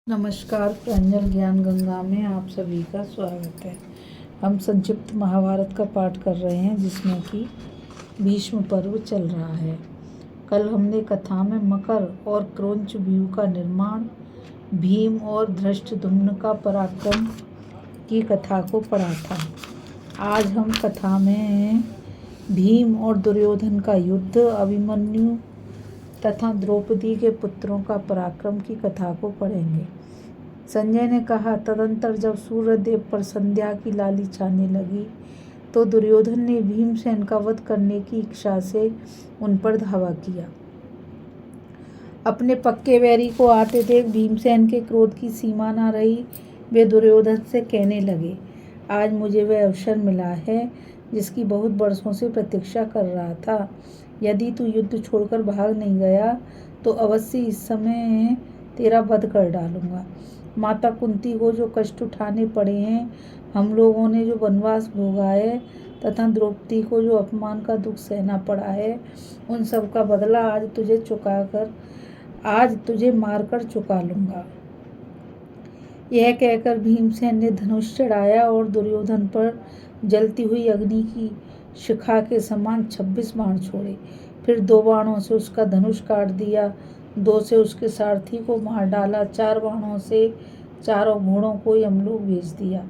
नमस्कार, प्रांजल ज्ञान गंगा में आप सभी का स्वागत है। हम संक्षिप्त महाभारत का पाठ कर रहे हैं जिसमें कि भीष्म पर्व चल रहा है। कल हमने कथा में मकर और क्रौंच व्यूह का निर्माण, भीम और धृष्टद्युम्न का पराक्रम की कथा को पढ़ा था। आज हम कथा में भीम और दुर्योधन का युद्ध, अभिमन्यु तथा द्रौपदी के पुत्रों का पराक्रम की कथा को पढ़ेंगे। संजय ने कहा, तदंतर जब सूर्यदेव पर संध्या की लाली छाने लगी तो दुर्योधन ने भीमसेन का वध करने की इच्छा से उन पर धावा किया। अपने पक्के वैरी को आते देख भीमसेन के क्रोध की सीमा न रही। वे दुर्योधन से कहने लगे, आज मुझे वह अवसर मिला है जिसकी बहुत वर्षों से प्रतीक्षा कर रहा था। यदि तू युद्ध छोड़कर भाग नहीं गया तो अवश्य इस समय तेरा वध कर डालूंगा। माता कुंती को जो कष्ट उठाने पड़े हैं, हम लोगों ने जो वनवास भोगा है तथा द्रौपदी को जो अपमान का दुख सहना पड़ा है, उन सब का बदला आज तुझे मारकर चुका लूंगा। यह कहकर भीमसेन ने धनुष चढ़ाया और दुर्योधन पर जलती हुई अग्नि की शिखा के समान 26 बाण छोड़े। फिर 2 बाणों से उसका धनुष काट दिया, 2 से उसके सारथी को मार डाला, 4 बाणों से चारों घोड़ों को यमलोक भेज दिया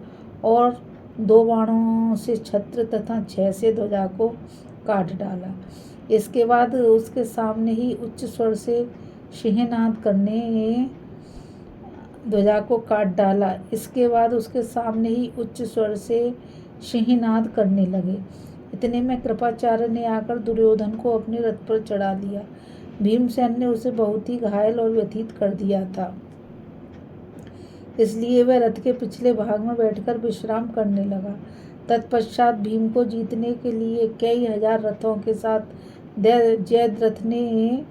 और 2 बाणों से छत्र तथा 6 से ध्वजा को काट डाला। इसके बाद उसके सामने ही उच्च स्वर से सिंहनाद करने ध्वजा को काट डाला। इसके बाद उसके सामने ही उच्च स्वर से सिंहनाद करने लगे। इतने में कृपाचार्य ने आकर दुर्योधन को अपने रथ पर चढ़ा लिया। भीमसेन ने उसे बहुत ही घायल और व्यथित कर दिया था, इसलिए वह रथ के पिछले भाग में बैठकर विश्राम करने लगा। तत्पश्चात भीम को जीतने के लिए कई हजार रथों के साथ जयद्रथ ने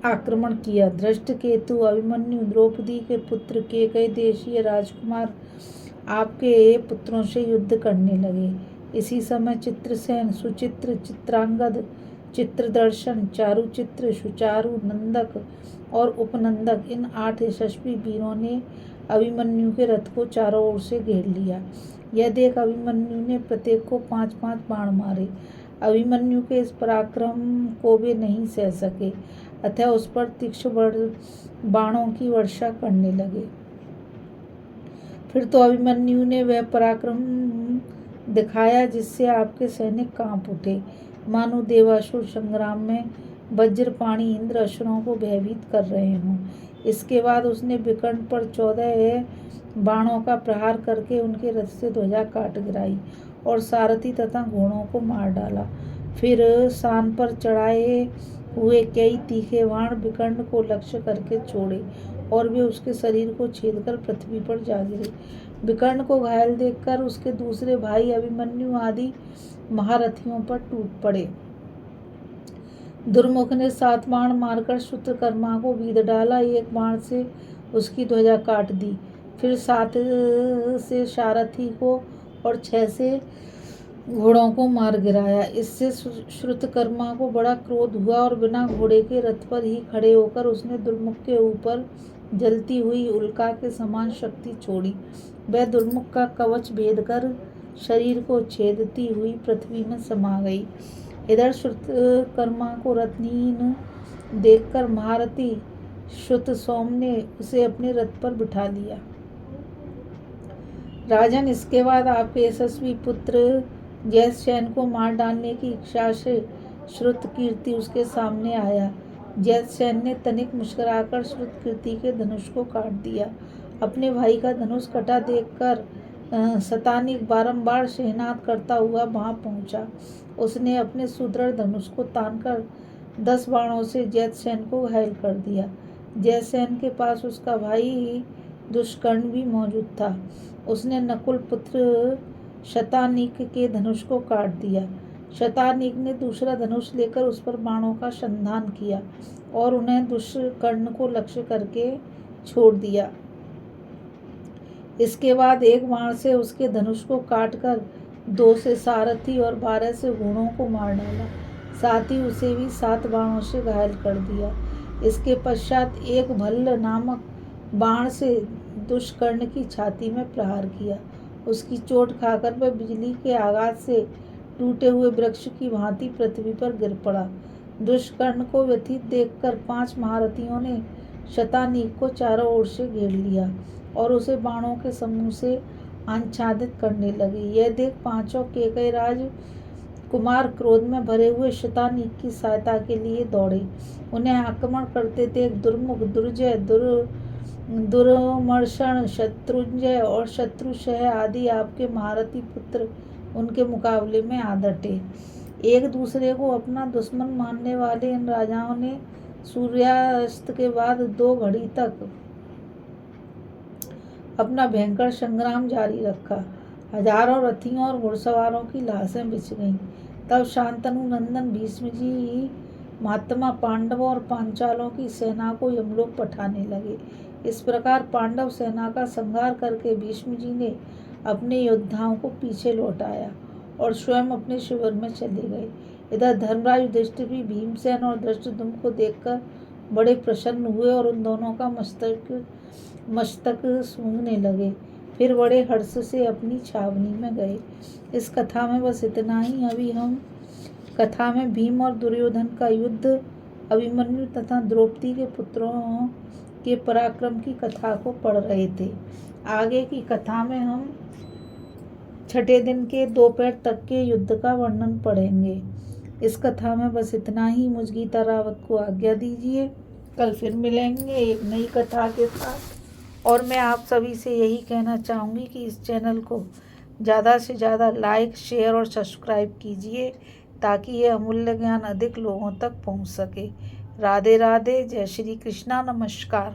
आक्रमण किया। धृष्टकेतु, अभिमन्यु, द्रौपदी के पुत्र केकई देशीय राजकुमार आपके पुत्रों से युद्ध करने लगे। इसी समय चित्रसेन, सुचित्र, चित्रांगद, चित्रदर्शन, चारुचित्र, सुचारु, नंदक और उपनंदक, इन 8 यशस्वी वीरों ने अभिमन्यु के रथ को चारों ओर से घेर लिया। यह देख अभिमन्यु ने प्रत्येक को 5-5 बाण मारे। अभिमन्यु के इस पराक्रम को वे नहीं सह सके, अतः उस पर तीक्ष्ण बाणों की वर्षा करने लगे। फिर तो अभिमन्यु ने वह पराक्रम दिखाया जिससे आपके सैनिक कांप उठे, मानो देवासुर संग्राम में वज्रपाणी इंद्र असुरों को भयभीत कर रहे हों। इसके बाद उसने विकर्ण पर 14 बाणों का प्रहार करके उनके रथ से ध्वजा काट गिराई और सारथी तथा घोड़ों को मार डाला। फिर सान पर चढ़ाए हुए कई तीखे बाण विकर्ण को लक्ष्य करके छोड़े और वे उसके शरीर को छेदकर पृथ्वी पर जा गिरे। विकर्ण को घायल देखकर उसके दूसरे भाई अभिमन्यु आदि महारथियों पर टूट पड़े। दुर्मुख ने 7 बाण मारकर श्रुतकर्मा को बीध डाला, 1 बाण से उसकी ध्वजा काट दी। फिर 7 से सारथी को और 6 से घोड़ों को मार गिराया। इससे श्रुतकर्मा को बड़ा क्रोध हुआ और बिना घोड़े के रथ पर ही खड़े होकर उसने दुर्मुख के ऊपर जलती हुई उल्का के समान शक्ति छोड़ी। वह दुर्मुख का कवच भेद कर शरीर को छेदती हुई पृथ्वी में समा गई। इधर श्रुतकर्मा को रत्नहीन देखकर महारथी श्रुतसोम ने उसे अपने रथ पर बिठा लिया। राजन, इसके बाद आपके यशस्वी पुत्र जयसेन को मार डालने की इच्छा से श्रुतकीर्ति उसके सामने आया। जयसेन ने तनिक मुस्कुराकर श्रुतकीर्ति के धनुष को काट दिया। अपने भाई का धनुष कटा देखकर शतानीक बारंबार सिंहनाद करता हुआ वहां पहुंचा। उसने अपने सुदृढ़ धनुष को तानकर 10 बाणों से जयसेन को घायल कर दिया। जयसेन के पास उसका भाई दुष्कर्ण भी मौजूद था। उसने नकुल पुत्र शतानीक के धनुष को काट दिया। शतानीक ने दूसरा धनुष लेकर उस पर बाणों का संधान किया और उन्हें दुष्कर्ण को लक्ष्य करके छोड़ दिया। इसके बाद 1 बाण से उसके धनुष को काटकर 2 से सारथी और 12 से घोड़ों को मार डाला। साथ ही उसे भी 7 बाणों से घायल कर दिया। इसके पश्चात एक भल्ल नामक बाण से दुष्कर्ण की छाती में प्रहार किया। उसकी चोट खाकर वह बिजली के आघात से टूटे हुए वृक्ष की भांति पृथ्वी पर गिर पड़ा। दुष्कर्ण को व्यथित देखकर 5 महारथियों ने शतानीक को चारों ओर से घेर लिया और उसे बाणों के समूह से आच्छादित करने लगे। यह देख 5 केकई राज कुमार क्रोध में भरे हुए शतानीक की सहायता के लिए दौड़े। उन्हें आक्रमण करते देख दुर्मुख, दुर्जय, दुर्मर्षण, शत्रुंजय और शत्रुशय आदि आपके महारथी पुत्र उनके मुकाबले में आ डटे। एक दूसरे को अपना दुश्मन मानने वाले इन राजाओं ने सूर्यास्त के बाद 2 घड़ी तक अपना भयंकर संग्राम जारी रखा। हजारों रथियों और घुड़सवारों की लाशें बिछ गईं। तब शांतनु नंदन भीष्म जी महात्मा पांडवों और पांचालों की सेना को यमलोक पठाने लगे। इस प्रकार पांडव सेना का संहार करके भीष्म जी ने अपने योद्धाओं को पीछे लौटाया और स्वयं अपने शिविर में चले गए। इधर धर्मराज युधिष्ठिर भी भीमसेन और धृष्टद्युम्न को देखकर बड़े प्रसन्न हुए और उन दोनों का मस्तक सूंघने लगे। फिर बड़े हर्ष से अपनी छावनी में गए। इस कथा में बस इतना ही। अभी हम कथा में भीम और दुर्योधन का युद्ध, अभिमन्यु तथा द्रौपदी के पुत्रों के पराक्रम की कथा को पढ़ रहे थे। आगे की कथा में हम 6ठे दिन के दोपहर तक के युद्ध का वर्णन पढ़ेंगे। इस कथा में बस इतना ही। मुझ गीता रावत को आज्ञा दीजिए। कल फिर मिलेंगे एक नई कथा के साथ। और मैं आप सभी से यही कहना चाहूँगी कि इस चैनल को ज़्यादा से ज़्यादा लाइक, शेयर और सब्सक्राइब कीजिए ताकि ये अमूल्य ज्ञान अधिक लोगों तक पहुँच सके। राधे राधे। जय श्री कृष्णा। नमस्कार।